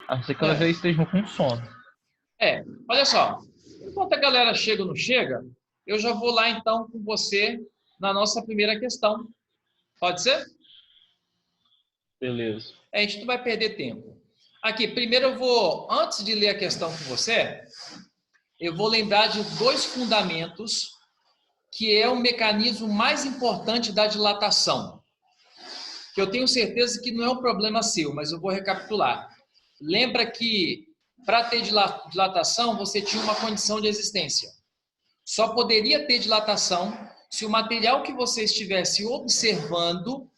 A não ser que elas já estejam com sono. Olha só. Enquanto a galera chega ou não chega, eu já vou lá então com você na nossa primeira questão. Pode ser? Beleza. A gente não vai perder tempo. Aqui, primeiro eu vou, antes de ler a questão com você, eu vou lembrar de dois fundamentos que é o mecanismo mais importante da dilatação. Que eu tenho certeza que não é um problema seu, mas eu vou recapitular. Lembra que para ter dilatação, você tinha uma condição de existência. Só poderia ter dilatação se o material que você estivesse observando,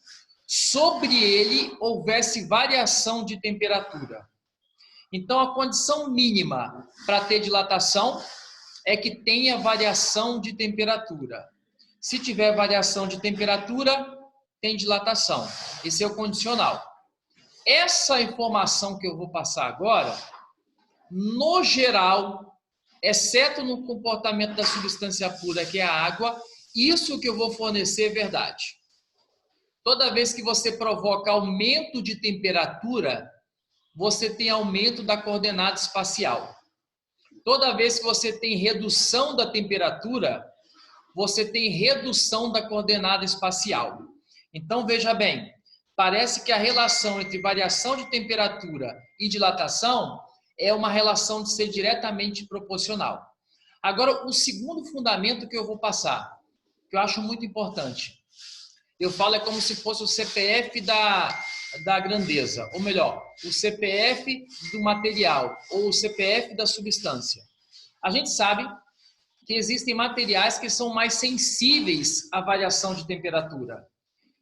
sobre ele houvesse variação de temperatura. Então, a condição mínima para ter dilatação é que tenha variação de temperatura. Se tiver variação de temperatura, tem dilatação. Esse é o condicional. Essa informação que eu vou passar agora, no geral, exceto no comportamento da substância pura, que é a água, isso que eu vou fornecer é verdade. Toda vez que você provoca aumento de temperatura, você tem aumento da coordenada espacial. Toda vez que você tem redução da temperatura, você tem redução da coordenada espacial. Então, veja bem, parece que a relação entre variação de temperatura e dilatação é uma relação de ser diretamente proporcional. Agora, o segundo fundamento que eu vou passar, que eu acho muito importante, eu falo é como se fosse o CPF da grandeza, ou melhor, o CPF do material, ou o CPF da substância. A gente sabe que existem materiais que são mais sensíveis à variação de temperatura.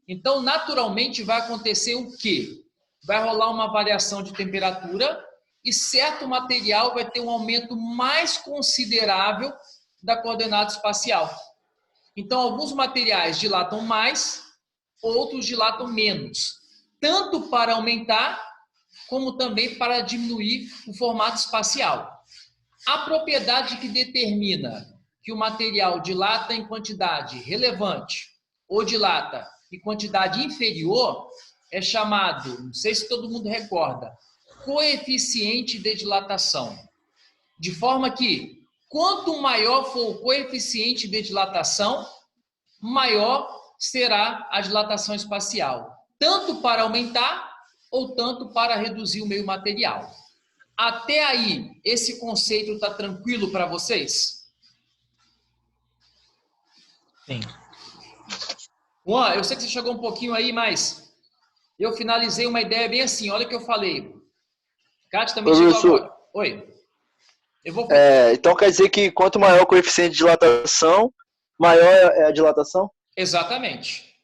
Então, naturalmente, vai acontecer o quê? Vai rolar uma variação de temperatura e certo material vai ter um aumento mais considerável da coordenada espacial. Então, alguns materiais dilatam mais, outros dilatam menos, tanto para aumentar, como também para diminuir o formato espacial. A propriedade que determina que o material dilata em quantidade relevante ou dilata em quantidade inferior é chamado, não sei se todo mundo recorda, coeficiente de dilatação. De forma que, quanto maior for o coeficiente de dilatação, maior será a dilatação espacial, tanto para aumentar ou tanto para reduzir o meio material. Até aí, esse conceito está tranquilo para vocês? Sim. Juan, eu sei que você chegou um pouquinho aí, mas eu finalizei uma ideia bem assim, olha o que eu falei. Kátia também chegou agora. Oi. Então quer dizer que quanto maior o coeficiente de dilatação, maior é a dilatação? Exatamente.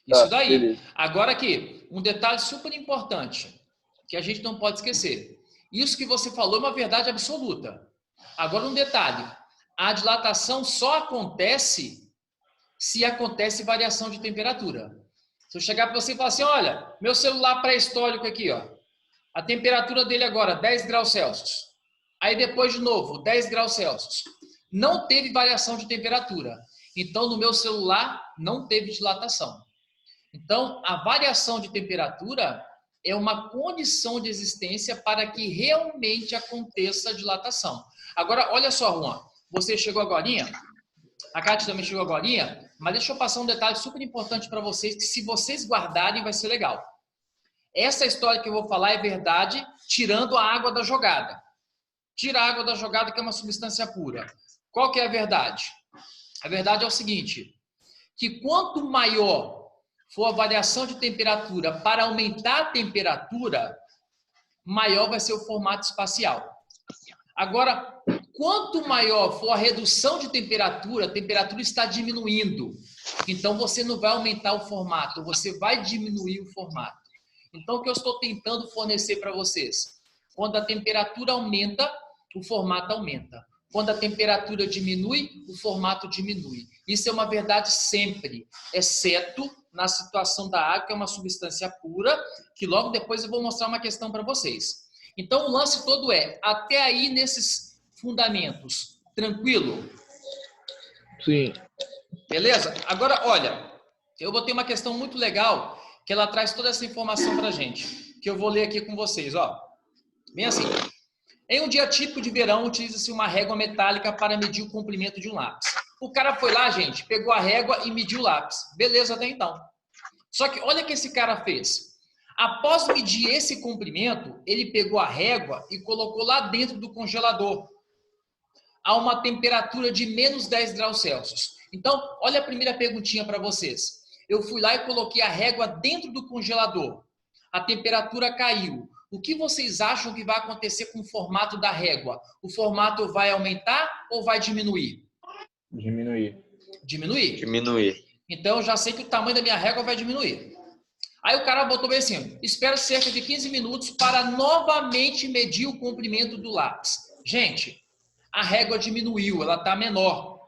Isso daí. Beleza. Agora aqui, um detalhe super importante, que a gente não pode esquecer. Isso que você falou é uma verdade absoluta. Agora um detalhe, a dilatação só acontece se acontece variação de temperatura. Se eu chegar para você e falar assim, olha, meu celular pré-histórico aqui, ó, a temperatura dele agora 10 graus Celsius. Aí depois de novo, 10 graus Celsius. Não teve variação de temperatura. Então, no meu celular, não teve dilatação. Então, a variação de temperatura é uma condição de existência para que realmente aconteça a dilatação. Agora, olha só, Juan, você chegou agorinha, a Kátia também chegou agorinha, mas deixa eu passar um detalhe super importante para vocês, que se vocês guardarem vai ser legal. Essa história que eu vou falar é verdade, tirando a água da jogada. Tira a água da jogada, que é uma substância pura. Qual que é a verdade? A verdade é o seguinte, que quanto maior for a variação de temperatura para aumentar a temperatura, maior vai ser o formato espacial. Agora, quanto maior for a redução de temperatura, a temperatura está diminuindo. Então, você não vai aumentar o formato, você vai diminuir o formato. Então, o que eu estou tentando fornecer para vocês? Quando a temperatura aumenta, o formato aumenta. Quando a temperatura diminui, o formato diminui. Isso é uma verdade sempre, exceto na situação da água, que é uma substância pura, que logo depois eu vou mostrar uma questão para vocês. Então, o lance todo é, até aí nesses fundamentos, tranquilo? Sim. Beleza? Agora, olha, eu vou ter uma questão muito legal, que ela traz toda essa informação para a gente, que eu vou ler aqui com vocês, ó. Bem assim. Em um dia típico de verão, utiliza-se uma régua metálica para medir o comprimento de um lápis. O cara foi lá, gente, pegou a régua e mediu o lápis. Beleza até então. Só que olha o que esse cara fez. Após medir esse comprimento, ele pegou a régua e colocou lá dentro do congelador, a uma temperatura de menos 10 graus Celsius. Então, olha a primeira perguntinha para vocês. Eu fui lá e coloquei a régua dentro do congelador. A temperatura caiu. O que vocês acham que vai acontecer com o formato da régua? O formato vai aumentar ou vai diminuir? Diminuir. Diminuir? Diminuir. Então, eu já sei que o tamanho da minha régua vai diminuir. Aí o cara botou bem assim, espera cerca de 15 minutos para novamente medir o comprimento do lápis. Gente, a régua diminuiu, ela está menor.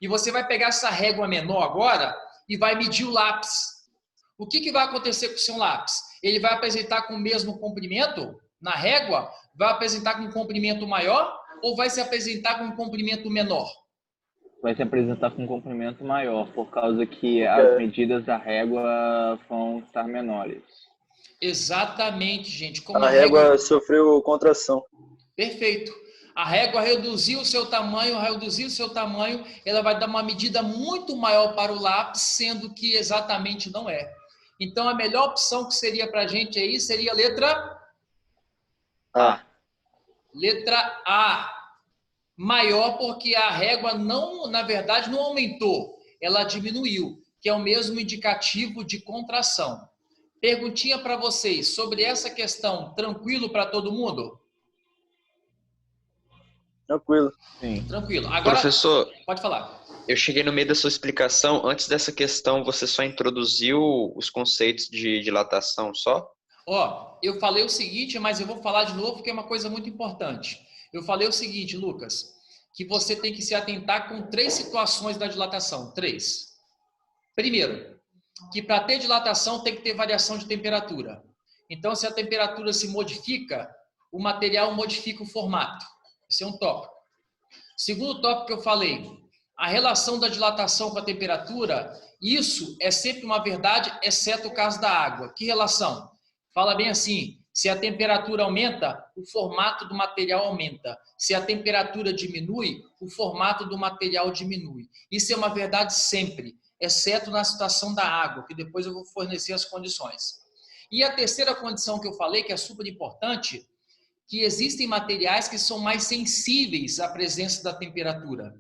E você vai pegar essa régua menor agora e vai medir o lápis. O que vai acontecer com o seu lápis? Ele vai apresentar com o mesmo comprimento na régua? Vai apresentar com um comprimento maior ou vai se apresentar com um comprimento menor? Vai se apresentar com um comprimento maior, por causa que as medidas da régua vão estar menores. Exatamente, gente. Como A régua sofreu contração. Perfeito. A régua reduziu o seu tamanho, ela vai dar uma medida muito maior para o lápis, sendo que exatamente não é. Então, a melhor opção que seria para a gente aí seria a letra A. Letra A. Maior porque a régua não, na verdade, não aumentou, ela diminuiu, que é o mesmo indicativo de contração. Perguntinha para vocês sobre essa questão, tranquilo para todo mundo? Tranquilo. Sim. Tranquilo. Agora, Professor, pode falar. eu cheguei no meio da sua explicação. Antes dessa questão, você só introduziu os conceitos de dilatação só? Ó, eu falei o seguinte, mas eu vou falar de novo porque é uma coisa muito importante. Eu falei o seguinte, Lucas, que você tem que se atentar com 3 situações da dilatação. 3. Primeiro, que para ter dilatação tem que ter variação de temperatura. Então, se a temperatura se modifica, o material modifica o formato. Esse é um tópico. Segundo tópico que eu falei, a relação da dilatação com a temperatura, isso é sempre uma verdade, exceto o caso da água. Que relação? Fala bem assim, se a temperatura aumenta, o formato do material aumenta. Se a temperatura diminui, o formato do material diminui. Isso é uma verdade sempre, exceto na situação da água, que depois eu vou fornecer as condições. E a terceira condição que eu falei, que é super importante, que existem materiais que são mais sensíveis à presença da temperatura.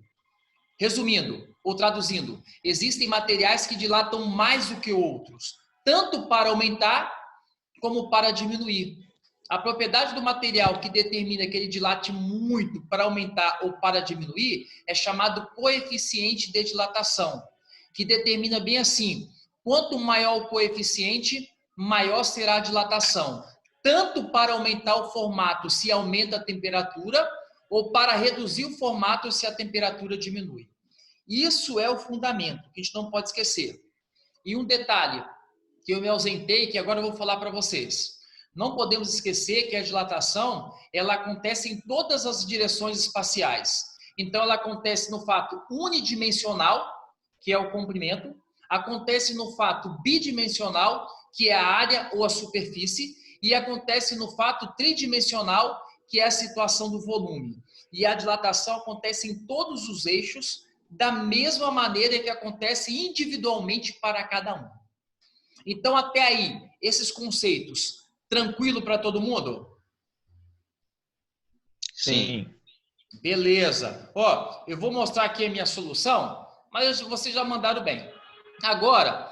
Resumindo, ou traduzindo, existem materiais que dilatam mais do que outros, tanto para aumentar como para diminuir. A propriedade do material que determina que ele dilate muito para aumentar ou para diminuir é chamado coeficiente de dilatação, que determina bem assim, quanto maior o coeficiente, maior será a dilatação, tanto para aumentar o formato se aumenta a temperatura, ou para reduzir o formato se a temperatura diminui. Isso é o fundamento, que a gente não pode esquecer. E um detalhe, que eu me ausentei, que agora eu vou falar para vocês. Não podemos esquecer que a dilatação, ela acontece em todas as direções espaciais. Então, ela acontece no fato unidimensional, que é o comprimento, acontece no fato bidimensional, que é a área ou a superfície, e acontece no fato tridimensional, que é a situação do volume. E a dilatação acontece em todos os eixos, da mesma maneira que acontece individualmente para cada um. Então, até aí, esses conceitos, tranquilo para todo mundo? Sim. Beleza. Ó, eu vou mostrar aqui a minha solução, mas vocês já mandaram bem. Agora,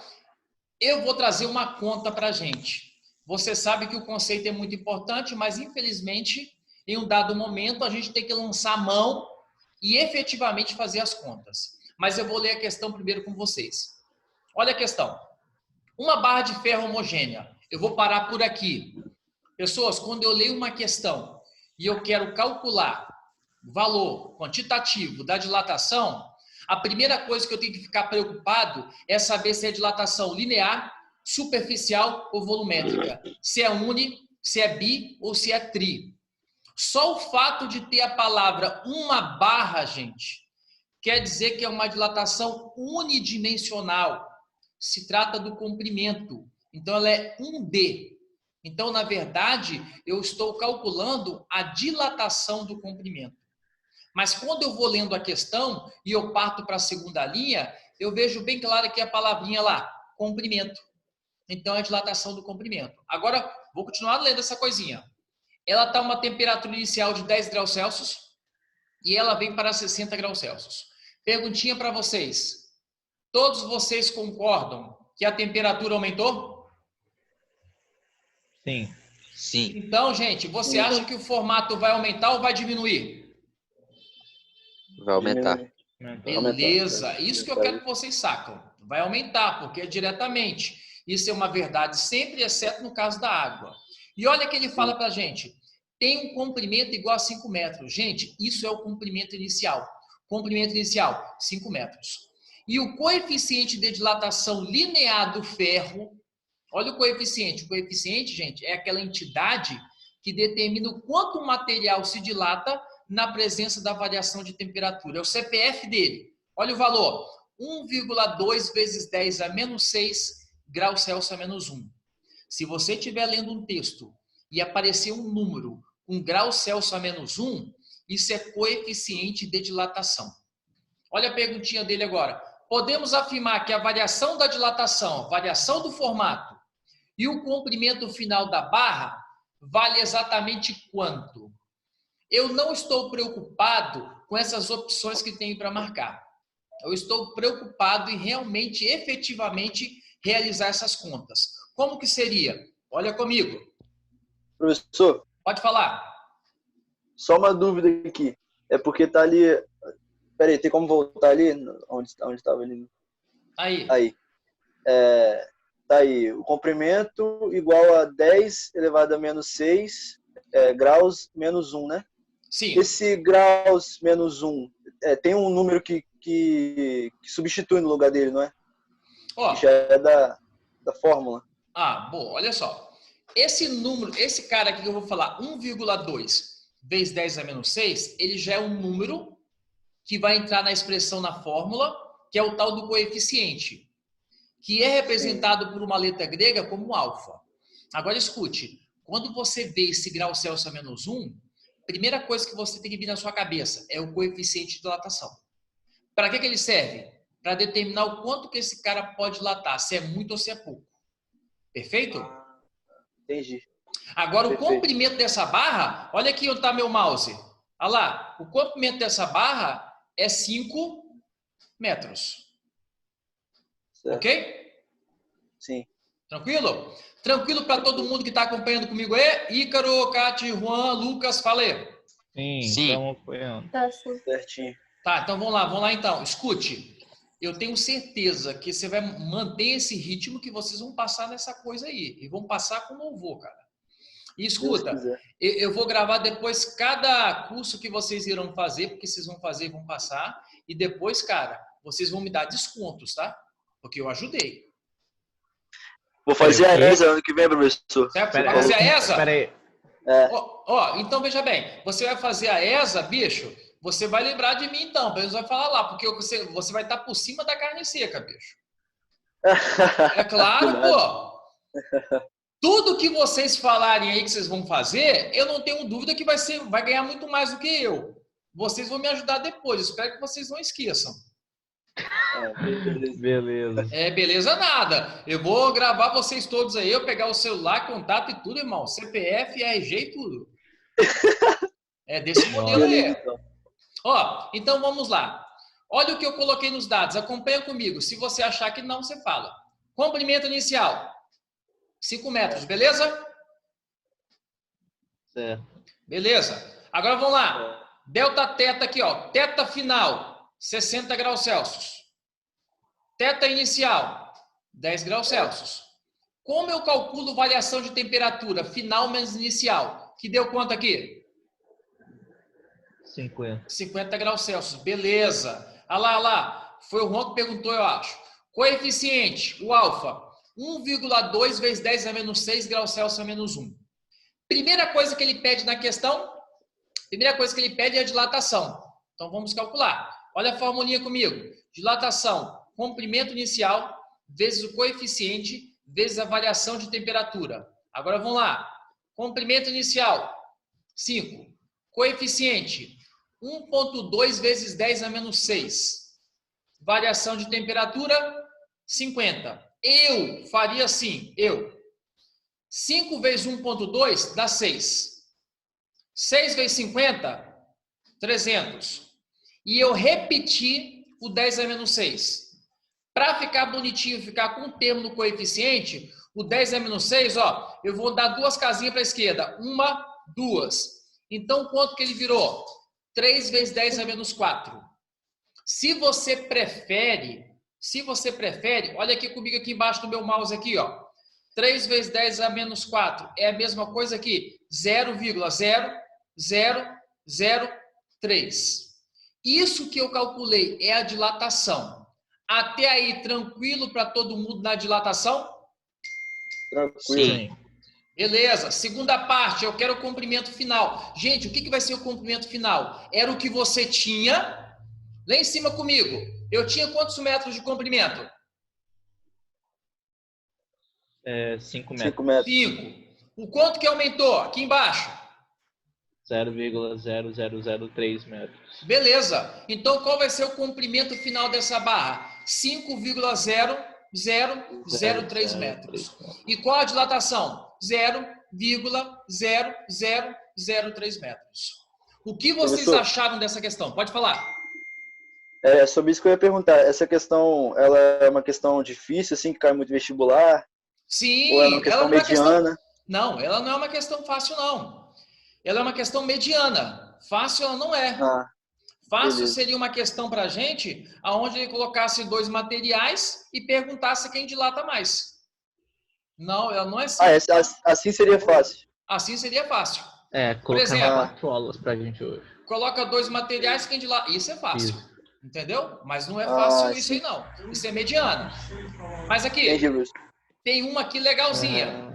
eu vou trazer uma conta para a gente. Você sabe que o conceito é muito importante, mas infelizmente, em um dado momento, a gente tem que lançar a mão e efetivamente fazer as contas. Mas eu vou ler a questão primeiro com vocês. Olha a questão. Uma barra de ferro homogênea. Eu vou parar por aqui. Pessoas, quando eu leio uma questão e eu quero calcular o valor quantitativo da dilatação, a primeira coisa que eu tenho que ficar preocupado é saber se é dilatação linear, superficial ou volumétrica. Se é uni, se é bi ou se é tri. Só o fato de ter a palavra uma barra, gente, quer dizer que é uma dilatação unidimensional. Se trata do comprimento. Então, ela é 1D. Então, na verdade, eu estou calculando a dilatação do comprimento. Mas quando eu vou lendo a questão e eu parto para a segunda linha, eu vejo bem claro aqui a palavrinha lá, comprimento. Então, é a dilatação do comprimento. Agora, vou continuar lendo essa coisinha. Ela está a uma temperatura inicial de 10 graus Celsius e ela vem para 60 graus Celsius. Perguntinha para vocês. Todos vocês concordam que a temperatura aumentou? Sim. Sim. Então, gente, você acha que o formato vai aumentar ou vai diminuir? Vai aumentar. Beleza. Isso que eu quero que vocês sacam. Vai aumentar, porque é diretamente. Isso é uma verdade sempre, exceto no caso da água. E olha que ele fala para a gente. Tem um comprimento igual a 5 metros. Gente, isso é o comprimento inicial. Comprimento inicial, 5 metros. E o coeficiente de dilatação linear do ferro, olha o coeficiente. O coeficiente, gente, é aquela entidade que determina o quanto o material se dilata na presença da variação de temperatura. É o CPF dele. Olha o valor. 1,2 vezes 10 a menos 6 graus Celsius a menos 1. Se você estiver lendo um texto e aparecer um número com graus Celsius a menos 1, isso é coeficiente de dilatação. Olha a perguntinha dele agora. Podemos afirmar que a variação da dilatação, variação do formato e o comprimento final da barra vale exatamente quanto? Eu não estou preocupado com essas opções que tem para marcar. Eu estou preocupado em realmente, efetivamente, realizar essas contas. Como que seria? Olha comigo. Professor, Pode falar. só uma dúvida aqui. É porque tá ali... Peraí, tem como voltar ali? Onde estava ali? Aí. Aí. Tá aí. O comprimento igual a 10 elevado a menos 6 graus menos 1, né? Sim. Esse graus menos 1 tem um número que substitui no lugar dele, não é? Ó, Que já é da fórmula. boa, olha só. Esse número, esse cara aqui que eu vou falar, 1,2 vezes 10 a menos 6, ele já é um número que vai entrar na expressão na fórmula, que é o tal do coeficiente, que é representado por uma letra grega como alfa. Agora escute, quando você vê esse grau Celsius a menos 1, primeira coisa que você tem que vir na sua cabeça é o coeficiente de dilatação. Para que ele serve? Para determinar o quanto que esse cara pode dilatar, se é muito ou se é pouco. Perfeito? Entendi. Agora, Perfeito. o comprimento dessa barra, olha aqui onde está meu mouse. Olha lá, o comprimento dessa barra é 5 metros. Certo. Ok? Sim. Tranquilo? Tranquilo para todo mundo que está acompanhando comigo aí? Ícaro, Cati, Juan, Lucas, falei. Sim, Sim. estamos apoiando. Tá, sim. Certinho. Tá, então vamos lá então. Escute, eu tenho certeza que você vai manter esse ritmo que vocês vão passar nessa coisa aí. E vão passar com louvor, cara. E escuta, Deus quiser. eu vou gravar depois cada curso que vocês irão fazer, porque vocês vão fazer e vão passar. E depois, cara, vocês vão me dar descontos, tá? Porque eu ajudei. Vou fazer a ESA ano que vem, professor. Certo? Você Pera- vai fazer a ESA? Peraí. Ó, então veja bem, você vai fazer a ESA, bicho, você vai lembrar de mim então, pelo menos vai falar lá, porque você vai estar por cima da carne seca, bicho. É claro, pô. Tudo que vocês falarem aí que vocês vão fazer, eu não tenho dúvida que vai ganhar muito mais do que eu. Vocês vão me ajudar depois, espero que vocês não esqueçam. Beleza. Beleza nada. Eu vou gravar vocês todos aí, eu pegar o celular, contato e tudo, irmão. CPF, RG e tudo. É desse modelo aí. Ó, então vamos lá. Olha o que eu coloquei nos dados, acompanha comigo. Se você achar que não, você fala. Comprimento inicial, 5 metros, beleza? Certo. Beleza. Agora vamos lá. Delta teta aqui, ó. Teta final, 60 graus Celsius. Teta inicial, 10 graus Celsius. Como eu calculo variação de temperatura final menos inicial? Que deu quanto aqui? 50 graus Celsius. Beleza. Olha lá. Foi o Juan que perguntou, eu acho. Coeficiente, o alfa, 1,2 vezes 10 a menos 6 graus Celsius a menos 1. Primeira coisa que ele pede na questão, é a dilatação. Então, vamos calcular. Olha a formulinha comigo. Dilatação, comprimento inicial, vezes o coeficiente, vezes a variação de temperatura. Agora vamos lá. Comprimento inicial, 5. Coeficiente, 1,2 vezes 10 a menos 6. Variação de temperatura, 50. Eu faria assim, 5 vezes 1,2 dá 6. 6 vezes 50, 300. E eu repeti o 10 a menos 6. Para ficar bonitinho, ficar com um termo no coeficiente, o 10 a menos 6, ó, eu vou dar 2 casinhas para a esquerda. 1, 2. Então, quanto que ele virou? 3 vezes 10 a menos 4. Se você prefere, olha aqui comigo aqui embaixo do meu mouse aqui, ó. 3 vezes 10 a menos 4 é a mesma coisa que 0,0003. Isso que eu calculei é a dilatação. Até aí, tranquilo para todo mundo na dilatação? Tranquilo. Sim. Beleza. Segunda parte, eu quero o comprimento final. Gente, o que vai ser o comprimento final? Era o que você tinha lá em cima comigo. Eu tinha quantos metros de comprimento? 5 metros. 5 metros. 5. O quanto que aumentou? Aqui embaixo. 0,0003 metros. Beleza. Então, qual vai ser o comprimento final dessa barra? 5,0003 metros. E qual a dilatação? 0,0003 metros. O que vocês Professor, acharam dessa questão? Pode falar. Sobre isso que eu ia perguntar. Essa questão, ela é uma questão difícil, assim, que cai muito vestibular? Sim, Ou é uma questão mediana? Não, ela não é uma questão fácil, não. Ela é uma questão mediana. Fácil ela não é. Ah, Fácil beleza. seria uma questão para a gente, onde ele colocasse 2 materiais e perguntasse quem dilata mais. Não, ela não é assim. Assim seria fácil. Assim seria fácil. Por Colocar exemplo, 4 aulas pra gente hoje. coloca 2 materiais, quem dilata. Isso é fácil. Isso. Entendeu? Mas não é fácil isso aí, Sim. não. Isso é mediano. Mas aqui, Entendi, Bruce. tem uma aqui legalzinha.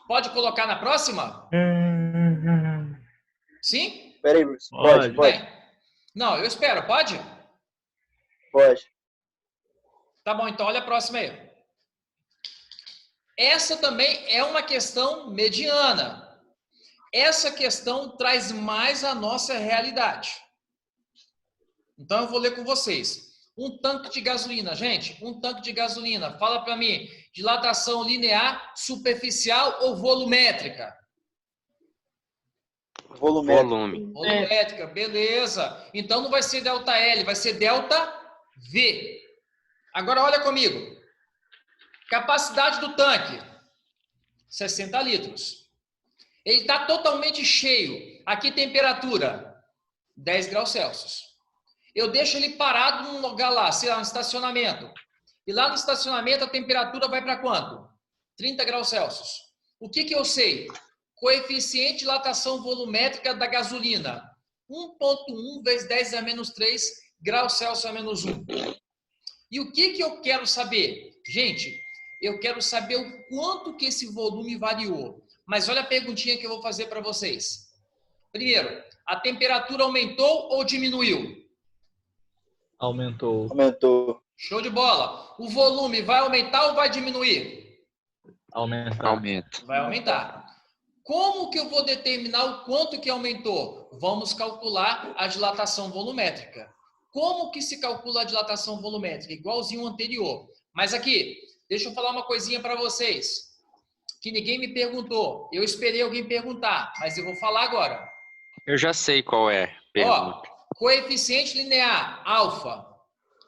Pode colocar na próxima? Sim? Peraí, Bruce. Pode. Pode. Bem. Não, eu espero. Pode? Pode. Tá bom, então olha a próxima aí. Essa também é uma questão mediana. Essa questão traz mais a nossa realidade. Então eu vou ler com vocês. Um tanque de gasolina, gente, um tanque de gasolina. Fala para mim, dilatação linear, superficial ou volumétrica? Volumétrico. Volumétrica, beleza. Então não vai ser delta L, vai ser delta V. Agora olha comigo. Capacidade do tanque, 60 litros. Ele está totalmente cheio. Aqui temperatura, 10 graus Celsius. Eu deixo ele parado num lugar lá, sei lá, no estacionamento. E lá no estacionamento a temperatura vai para quanto? 30 graus Celsius. O que eu sei? Coeficiente de dilatação volumétrica da gasolina. 1,1 vezes 10 a menos 3 graus Celsius a menos 1. E o que eu quero saber? Gente, eu quero saber o quanto que esse volume variou. Mas olha a perguntinha que eu vou fazer para vocês. Primeiro, a temperatura aumentou ou diminuiu? Aumentou. Show de bola. O volume vai aumentar ou vai diminuir? Aumenta. Vai aumentar. Como que eu vou determinar o quanto que aumentou? Vamos calcular a dilatação volumétrica. Como que se calcula a dilatação volumétrica? Igualzinho ao anterior. Mas aqui, deixa eu falar uma coisinha para vocês. Que ninguém me perguntou. Eu esperei alguém perguntar, mas eu vou falar agora. Eu já sei qual é. Pergunta. Coeficiente linear, alfa.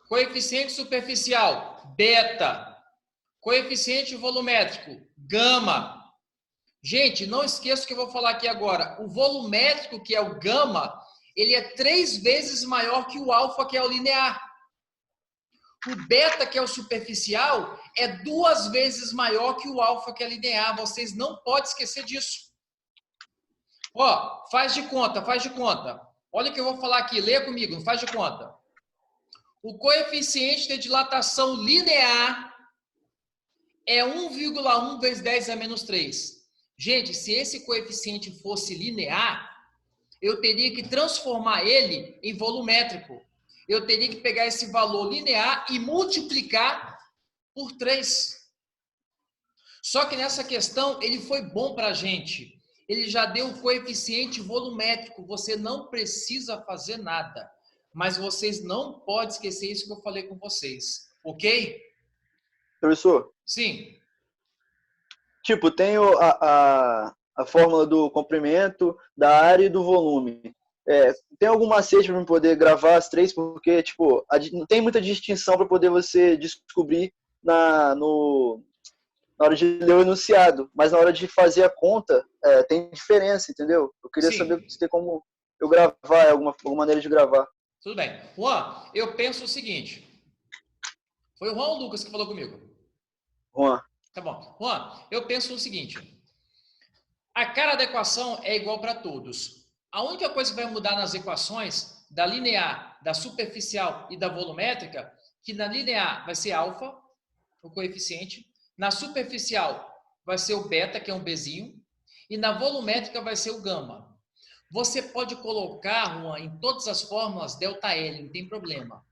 Coeficiente superficial, beta. Coeficiente volumétrico, gama. Gente, não esqueça o que eu vou falar aqui agora. O volumétrico, que é o gama, ele é 3 vezes maior que o alfa, que é o linear. O beta, que é o superficial, é 2 vezes maior que o alfa, que é linear. Vocês não podem esquecer disso. Faz de conta. Olha o que eu vou falar aqui, leia comigo, faz de conta. O coeficiente de dilatação linear é 1,1 vezes 10 a menos 3. Gente, se esse coeficiente fosse linear, eu teria que transformar ele em volumétrico. Eu teria que pegar esse valor linear e multiplicar por 3. Só que nessa questão, ele foi bom para a gente. Ele já deu o coeficiente volumétrico. Você não precisa fazer nada. Mas vocês não podem esquecer isso que eu falei com vocês. Ok? Professor, Sim. tipo, tem a fórmula do comprimento, da área e do volume. Tem algum macete para poder gravar as três? Porque, tipo, não tem muita distinção para poder você descobrir na hora de ler o enunciado. Mas na hora de fazer a conta, tem diferença, entendeu? Eu queria saber se tem como eu gravar, alguma maneira de gravar. Tudo bem. Juan, eu penso o seguinte. Foi o Juan ou o Lucas que falou comigo? Juan. Tá bom. Juan, eu penso o seguinte. A cara da equação é igual para todos. A única coisa que vai mudar nas equações da linear, da superficial e da volumétrica, que na linear vai ser alfa, o coeficiente, na superficial vai ser o beta, que é um Bzinho, e na volumétrica vai ser o gama. Você pode colocar, Juan, em todas as fórmulas ΔL, não tem problema.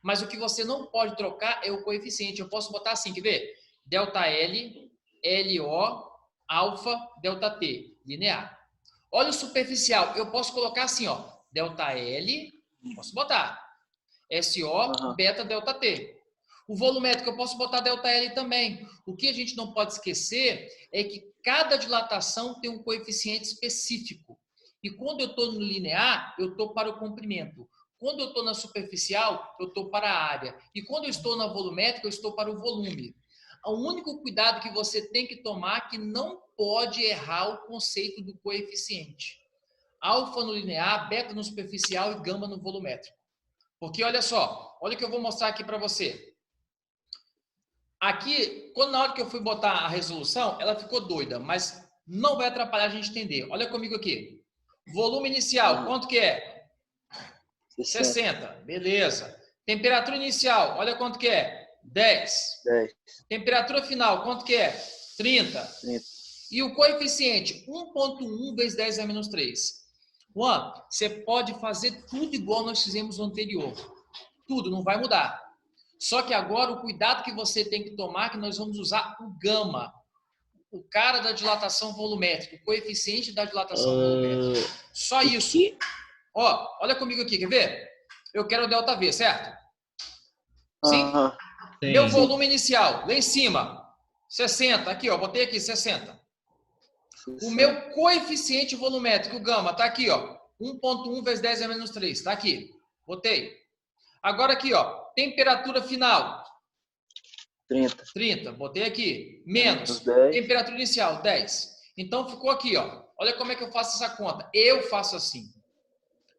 Mas o que você não pode trocar é o coeficiente. Eu posso botar assim, quer ver? ΔL, LO, alfa, ΔT, linear. Olha o superficial. Eu posso colocar assim, ó, ΔL, posso botar. SO, beta, ΔT. O volumétrico eu posso botar ΔL também. O que a gente não pode esquecer é que cada dilatação tem um coeficiente específico. E quando eu estou no linear, eu estou para o comprimento. Quando eu estou na superficial, eu estou para a área. E quando eu estou na volumétrica, eu estou para o volume. O único cuidado que você tem que tomar é que não pode errar o conceito do coeficiente. Alfa no linear, beta no superficial e gama no volumétrico. Porque olha só, olha o que eu vou mostrar aqui para você. Aqui, na hora que eu fui botar a resolução, ela ficou doida, mas não vai atrapalhar a gente entender. Olha comigo aqui. Volume inicial, quanto que é? 60. Beleza. Temperatura inicial, olha quanto que é? 10. Temperatura final, quanto que é? 30. E o coeficiente, 1,1 vezes 10 a menos 3. Juan, você pode fazer tudo igual nós fizemos no anterior. Tudo, não vai mudar. Só que agora o cuidado que você tem que tomar é que nós vamos usar o gama. O cara da dilatação volumétrica, o coeficiente da dilatação volumétrica. Só isso. Ó, olha comigo aqui, quer ver? Eu quero o ΔV, certo? Sim? Sim. Meu volume inicial, lá em cima, 60. Aqui, ó, botei aqui, 60. O meu coeficiente volumétrico, o gama, tá aqui, ó. 1,1 vezes 10 a menos 3. Tá aqui. Botei. Agora aqui, ó. Temperatura final. 30. Botei aqui. Menos. Temperatura inicial, 10. Então ficou aqui, ó. Olha como é que eu faço essa conta. Eu faço assim.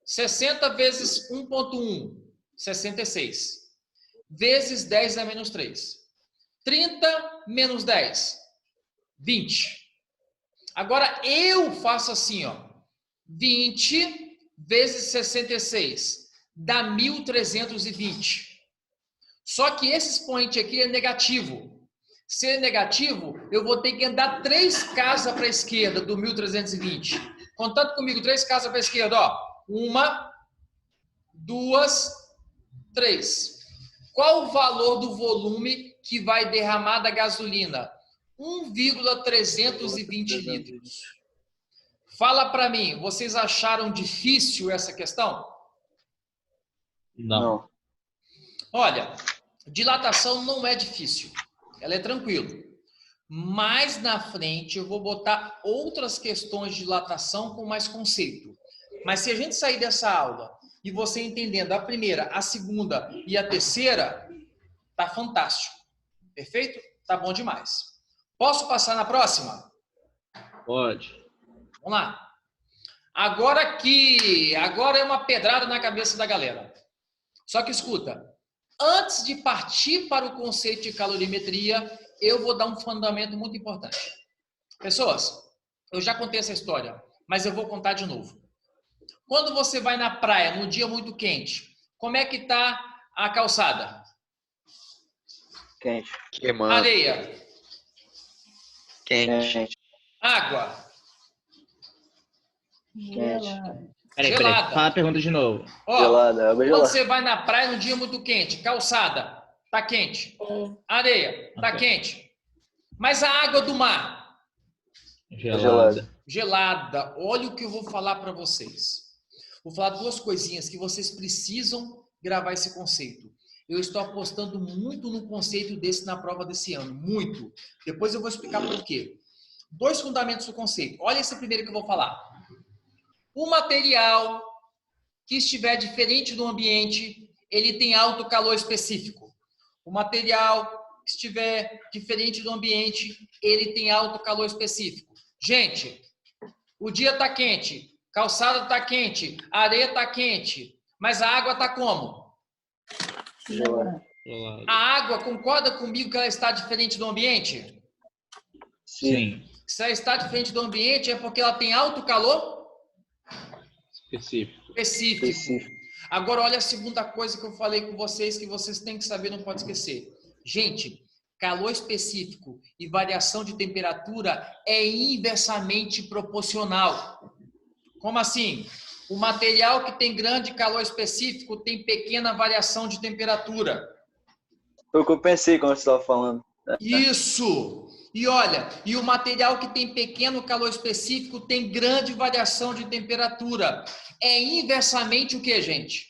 60 vezes 1,1. 66. Vezes 10 a menos 3. 30 menos 10. 20. Agora eu faço assim, ó. 20 vezes 66 dá 1.320. Só que esse expoente aqui é negativo. Se é negativo, eu vou ter que andar 3 casas para a esquerda do 1.320. Contando comigo, 3 casas para a esquerda, ó. 1, 2, 3. Qual o valor do volume que vai derramar da gasolina? 1,320 litros. Fala para mim, vocês acharam difícil essa questão? Não. Olha, dilatação não é difícil. Ela é tranquila. Mais na frente eu vou botar outras questões de dilatação com mais conceito. Mas se a gente sair dessa aula e você entendendo a primeira, a segunda e a terceira, tá fantástico. Perfeito? Tá bom demais. Posso passar na próxima? Pode. Vamos lá. Agora é uma pedrada na cabeça da galera. Só que escuta, antes de partir para o conceito de calorimetria, eu vou dar um fundamento muito importante. Pessoas, eu já contei essa história, mas eu vou contar de novo. Quando você vai na praia, num dia muito quente, como é que está a calçada? Quente. Queimando. Areia. Quente. Água. Quente. Peraí. Gelada. Fala a pergunta de novo. Ó, Gelada, água quando gelada. você vai na praia num dia muito quente, calçada, tá quente. Areia, tá quente. Mas a água do mar? Gelada. Gelada. Olha o que eu vou falar para vocês. Vou falar duas coisinhas que vocês precisam gravar esse conceito. Eu estou apostando muito no conceito desse na prova desse ano. Muito. Depois eu vou explicar por quê. Dois fundamentos do conceito. Olha esse primeiro que eu vou falar. O material que estiver diferente do ambiente, ele tem alto calor específico. O material que estiver diferente do ambiente, ele tem alto calor específico. Gente, o dia está quente, calçada está quente, a areia está quente, mas a água está como? Gelada. A água, concorda comigo que ela está diferente do ambiente? Sim. Se ela está diferente do ambiente, é porque ela tem alto calor específico. Agora, olha a segunda coisa que eu falei com vocês, que vocês têm que saber, não pode esquecer. Gente, calor específico e variação de temperatura é inversamente proporcional. Como assim? O material que tem grande calor específico tem pequena variação de temperatura. Foi o que eu pensei quando você estava falando. Isso! E olha, e o material que tem pequeno calor específico tem grande variação de temperatura. É inversamente o que, gente?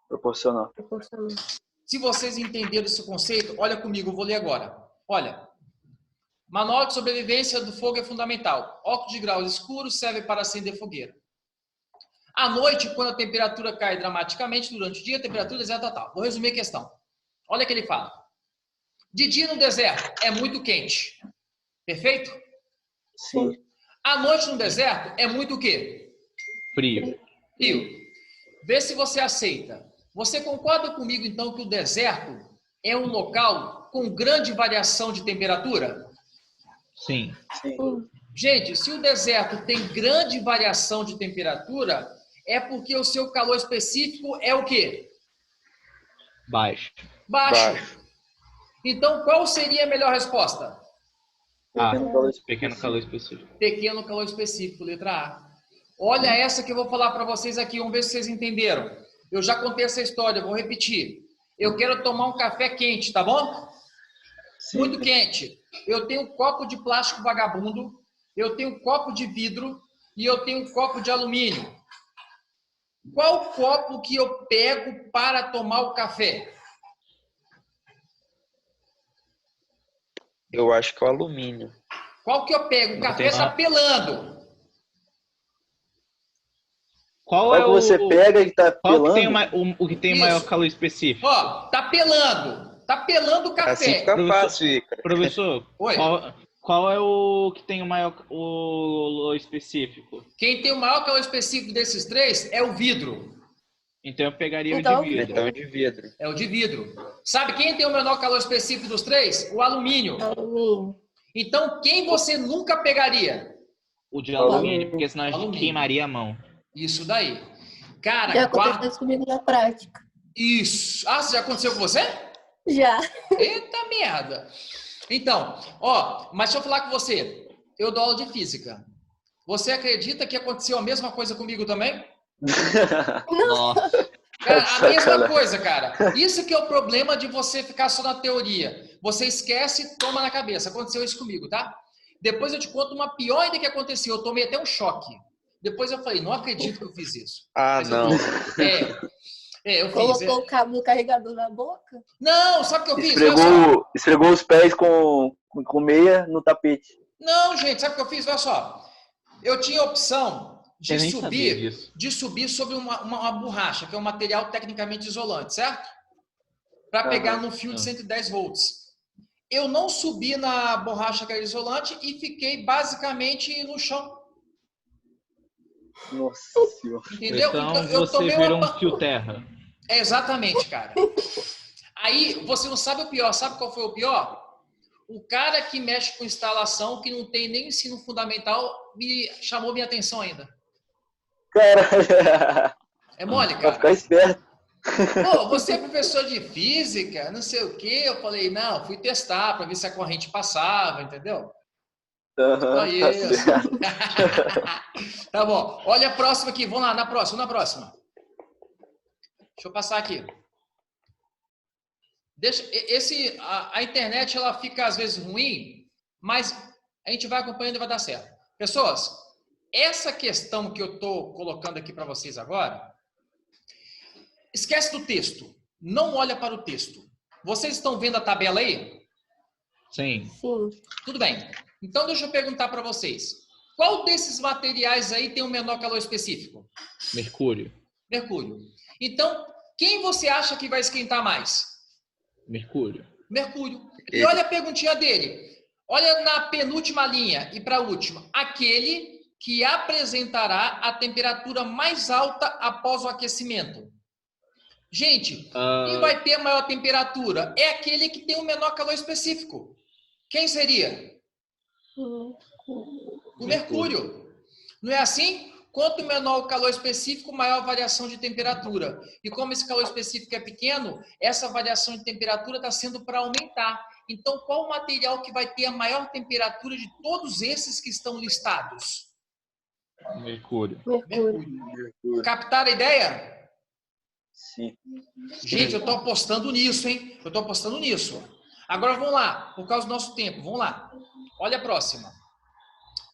Proporcional. Se vocês entenderam esse conceito, olha comigo, eu vou ler agora. Olha, manual de sobrevivência do fogo é fundamental. Óculos de grau escuro serve para acender fogueira. À noite, quando a temperatura cai dramaticamente, durante o dia, a temperatura é zero total. Vou resumir a questão. Olha o que ele fala. De dia no deserto é muito quente. Perfeito? Sim. À noite no deserto é muito o quê? Frio. Frio. Vê se você aceita. Você concorda comigo, então, que o deserto é um local com grande variação de temperatura? Sim. Gente, se o deserto tem grande variação de temperatura, é porque o seu calor específico é o quê? Baixo. Baixo. Então, qual seria a melhor resposta? Pequeno calor específico. Pequeno calor específico, letra A. Olha essa que eu vou falar para vocês aqui, vamos ver se vocês entenderam. Eu já contei essa história, vou repetir. Eu quero tomar um café quente, tá bom? Sim. Muito quente. Eu tenho um copo de plástico vagabundo, eu tenho um copo de vidro e eu tenho um copo de alumínio. Qual copo que eu pego para tomar o café? Eu acho que é o alumínio. Qual que eu pego? O café está pelando. Qual é que o... você pega e tá Qual que pelando? tem o que tem maior Isso. calor específico? Ó, tá pelando. Tá pelando o Assim café. fica fácil, Ícaro. Professor, Oi. qual é o que tem o maior o específico? Quem tem o maior calor específico desses três é o vidro. Então eu pegaria Então, o de vidro. Então, de vidro. É o de vidro. Sabe quem tem o menor calor específico dos três? O alumínio. alumínio. Então, quem você nunca pegaria? O de alumínio, porque senão a gente Alumínio. queimaria a mão. Isso daí. Cara, Já guarda... aconteceu isso comigo na prática. Isso. Ah, já aconteceu com você? Já. Eita merda. Então, ó, mas deixa eu falar com você. Eu dou aula de física. Você acredita que aconteceu a mesma coisa comigo também? Nossa. Cara, a mesma Sacanagem. coisa, cara. Isso que é o problema de você ficar só na teoria. Você esquece e toma na cabeça. Aconteceu isso comigo, tá? Depois eu te conto uma pior ainda que aconteceu. Eu tomei até um choque. Depois eu falei, não acredito que eu fiz isso. Ah, Mas eu não. eu fiz. Colocou o cabo do carregador na boca? Não, sabe o que eu fiz? Olha só. Esfregou os pés com meia no tapete. Não, gente, sabe o que eu fiz? Olha só. Eu tinha a opção Eu nem sabia disso. de subir sobre uma borracha, que é um material tecnicamente isolante, certo? Para pegar no fio de 110 volts. Eu não subi na borracha que era isolante e fiquei basicamente no chão. Nossa senhora. Entendeu? Então eu você tomei virou uma... um fio terra. É, exatamente, cara. Aí, você não sabe o pior. Sabe qual foi o pior? O cara que mexe com instalação, que não tem nem ensino fundamental, me chamou minha atenção ainda. Cara, É mole, vai cara? ficar esperto. Pô, você é professor de física, não sei o quê. Eu falei, não, fui testar para ver se a corrente passava, entendeu? Uhum, Só tá isso. certo. Tá bom. Olha a próxima aqui. Vamos lá, na próxima. Deixa eu passar aqui. A internet ela fica às vezes ruim, mas a gente vai acompanhando e vai dar certo. Pessoas, essa questão que eu estou colocando aqui para vocês agora, esquece do texto. Não olha para o texto. Vocês estão vendo a tabela aí? Sim. Sim. Tudo bem. Então, deixa eu perguntar para vocês. Qual desses materiais aí tem um menor calor específico? Mercúrio. Mercúrio. Então, quem você acha que vai esquentar mais? Mercúrio. Mercúrio. E olha a perguntinha dele. Olha na penúltima linha e para a última. Aquele que apresentará a temperatura mais alta após o aquecimento. Gente, quem vai ter a maior temperatura é aquele que tem o menor calor específico. Quem seria? O mercúrio. Não é assim? Quanto menor o calor específico, maior a variação de temperatura. E como esse calor específico é pequeno, essa variação de temperatura está sendo para aumentar. Então, qual o material que vai ter a maior temperatura de todos esses que estão listados? Mercúrio. Mercúrio. Captaram a ideia? Sim. Gente, eu estou apostando nisso, hein? Eu estou apostando nisso. Agora vamos lá, por causa do nosso tempo. Vamos lá. Olha a próxima.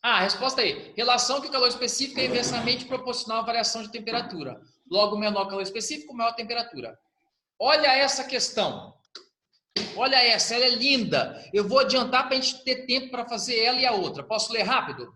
A resposta aí. Relação que o calor específico é inversamente proporcional à variação de temperatura. Logo, menor calor específico, maior temperatura. Olha essa questão. Olha essa, ela é linda. Eu vou adiantar para a gente ter tempo para fazer ela e a outra. Posso ler rápido?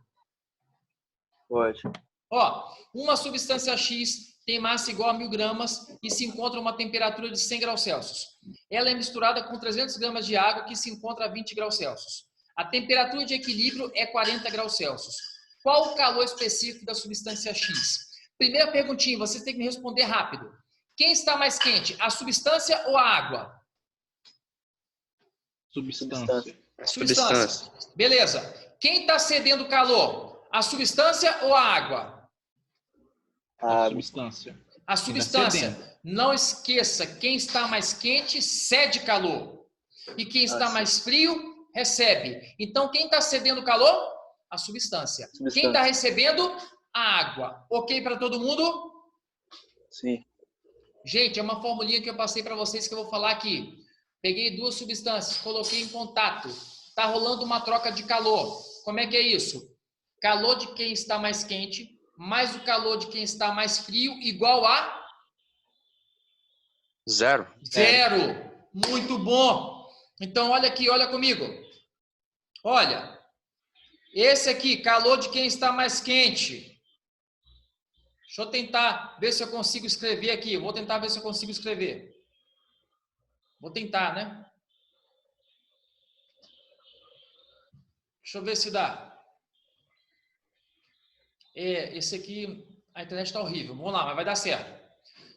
Pode. Ó, uma substância X tem massa igual a 1000 gramas e se encontra a uma temperatura de 100 graus Celsius. Ela é misturada com 300 gramas de água que se encontra a 20 graus Celsius. A temperatura de equilíbrio é 40 graus Celsius. Qual o calor específico da substância X? Primeira perguntinha, vocês têm que me responder rápido. Quem está mais quente, a substância ou a água? Substância. Substância. Beleza. Quem está cedendo calor, a substância ou a água? A Substância. A substância. Não esqueça, quem está mais quente cede calor. E quem está mais frio recebe. Então, quem está cedendo calor? A substância. Quem está recebendo? A água. Ok para todo mundo? Sim. Gente, é uma formulinha que eu passei para vocês que eu vou falar aqui. Peguei duas substâncias, coloquei em contato. Está rolando uma troca de calor. Como é que é isso? Calor de quem está mais quente, mais o calor de quem está mais frio, igual a? Zero. Zero. Muito bom. Então, olha aqui, olha comigo. Olha, esse aqui, calor de quem está mais quente. Deixa eu tentar ver se eu consigo escrever aqui. Vou tentar ver se eu consigo escrever. Vou tentar, né? Deixa eu ver se dá. Esse aqui, a internet está horrível. Vamos lá, mas vai dar certo.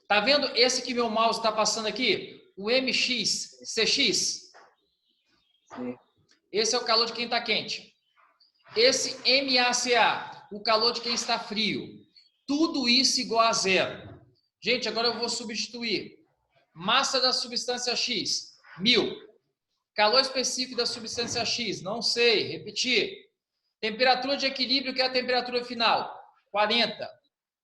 Tá vendo esse que meu mouse está passando aqui? O MX, CX? Sim. Esse é o calor de quem está quente. Esse MACA, o calor de quem está frio. Tudo isso igual a zero. Gente, agora eu vou substituir. Massa da substância X, 1000. Calor específico da substância X, não sei, repetir. Temperatura de equilíbrio, que é a temperatura final, 40.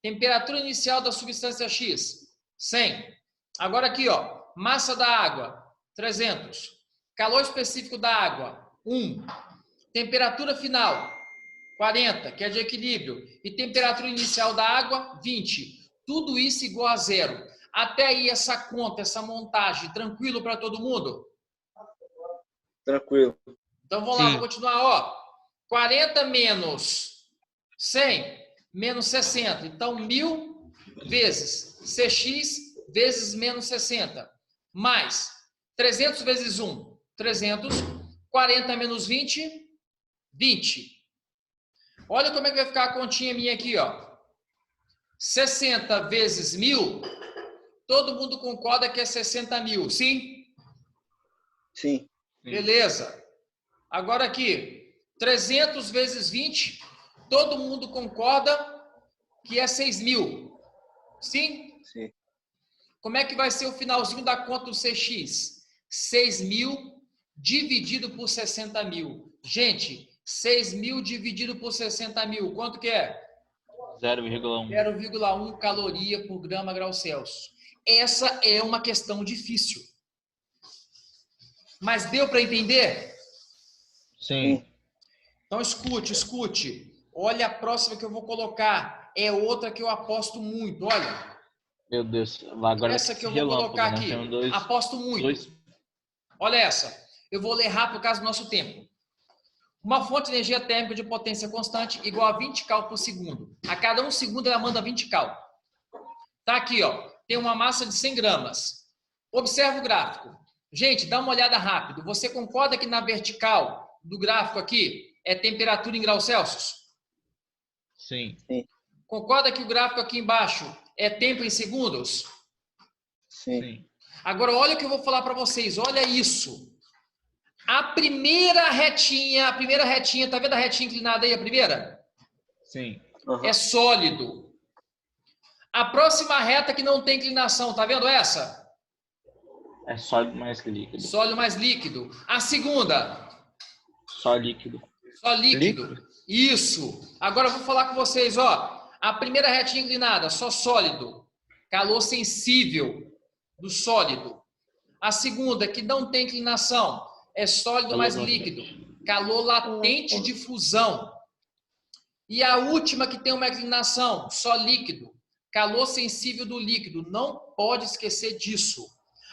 Temperatura inicial da substância X, 100. Agora aqui, ó, massa da água, 300. Calor específico da água, 1. Temperatura final, 40, que é de equilíbrio. E temperatura inicial da água, 20. Tudo isso igual a zero. Até aí essa conta, essa montagem, tranquilo para todo mundo? Tranquilo. Então vamos lá, vamos continuar, ó. 40 menos 100 menos 60. Então 1000 vezes CX vezes menos 60. Mais 300 vezes 1, 300. 40 menos 20, 20. Olha como é que vai ficar a continha minha aqui, ó. 60 vezes 1000, todo mundo concorda que é 60.000, sim? Sim. Beleza. Agora aqui, 300 vezes 20, todo mundo concorda que é 6.000, sim? Sim. Como é que vai ser o finalzinho da conta do CX? 6.000 dividido por 60.000. Gente, 6.000 dividido por 60.000, quanto que é? 0,1. 0,1 caloria por grama grau Celsius. Essa é uma questão difícil. Mas deu para entender? Sim. Então, escute. Olha a próxima que eu vou colocar. É outra que eu aposto muito. Olha. Meu Deus, agora Essa que eu vou colocar aqui. Aposto muito. Olha essa. Eu vou ler rápido por causa do nosso tempo. Uma fonte de energia térmica de potência constante igual a 20 cal por segundo. A cada 1 segundo ela manda 20 cal. Tá aqui, ó. Tem uma massa de 100 gramas. Observa o gráfico. Gente, dá uma olhada rápido. Você concorda que na vertical do gráfico aqui é temperatura em graus Celsius? Sim. Concorda que o gráfico aqui embaixo é tempo em segundos? Sim. Agora, olha o que eu vou falar para vocês. Olha isso. A primeira retinha, tá vendo a retinha inclinada aí, a primeira? Sim. Uhum. É sólido. A próxima reta que não tem inclinação, tá vendo essa? É sólido mais líquido. Sólido mais líquido. A segunda? Só líquido. Só líquido. Isso. Agora eu vou falar com vocês, ó. A primeira retinha inclinada, só sólido. Calor sensível do sólido. A segunda, que não tem inclinação, é sólido mais líquido. Calor latente de fusão. E a última, que tem uma inclinação, só líquido. Calor sensível do líquido. Não pode esquecer disso.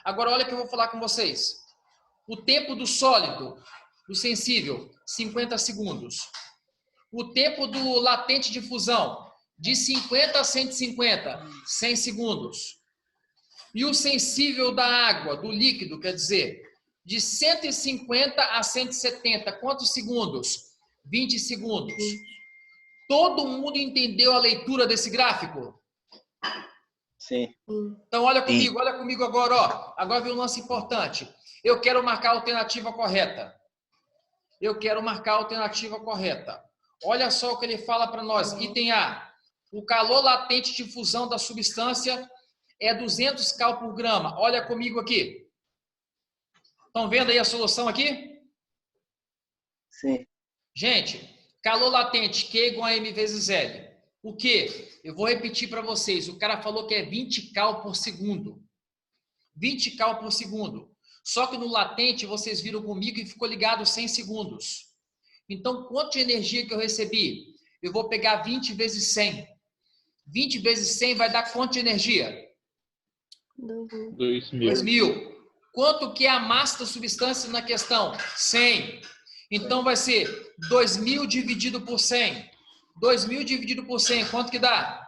Agora, olha o que eu vou falar com vocês. O tempo do sólido, do sensível, 50 segundos. O tempo do latente de fusão, de 50 a 150, 100 segundos. E o sensível da água, do líquido, quer dizer, de 150 a 170, quantos segundos? 20 segundos. Todo mundo entendeu a leitura desse gráfico? Sim. Então, olha comigo agora, ó. Agora vem um lance importante. Eu quero marcar a alternativa correta. Olha só o que ele fala para nós. Item A. O calor latente de fusão da substância é 200 cal por grama. Olha comigo aqui. Estão vendo aí a solução aqui? Sim. Gente, calor latente, Q igual a M vezes L. O quê? Eu vou repetir para vocês. O cara falou que é 20 cal por segundo. 20 cal por segundo. Só que no latente, vocês viram comigo e ficou ligado 100 segundos. Então, quanto de energia que eu recebi? Eu vou pegar 20 vezes 100. 20 vezes 100 vai dar quanto de energia? 2.000. 2.000. Quanto que é a massa da substância na questão? 100. Então, vai ser 2.000 dividido por 100. 2.000 dividido por 100, quanto que dá?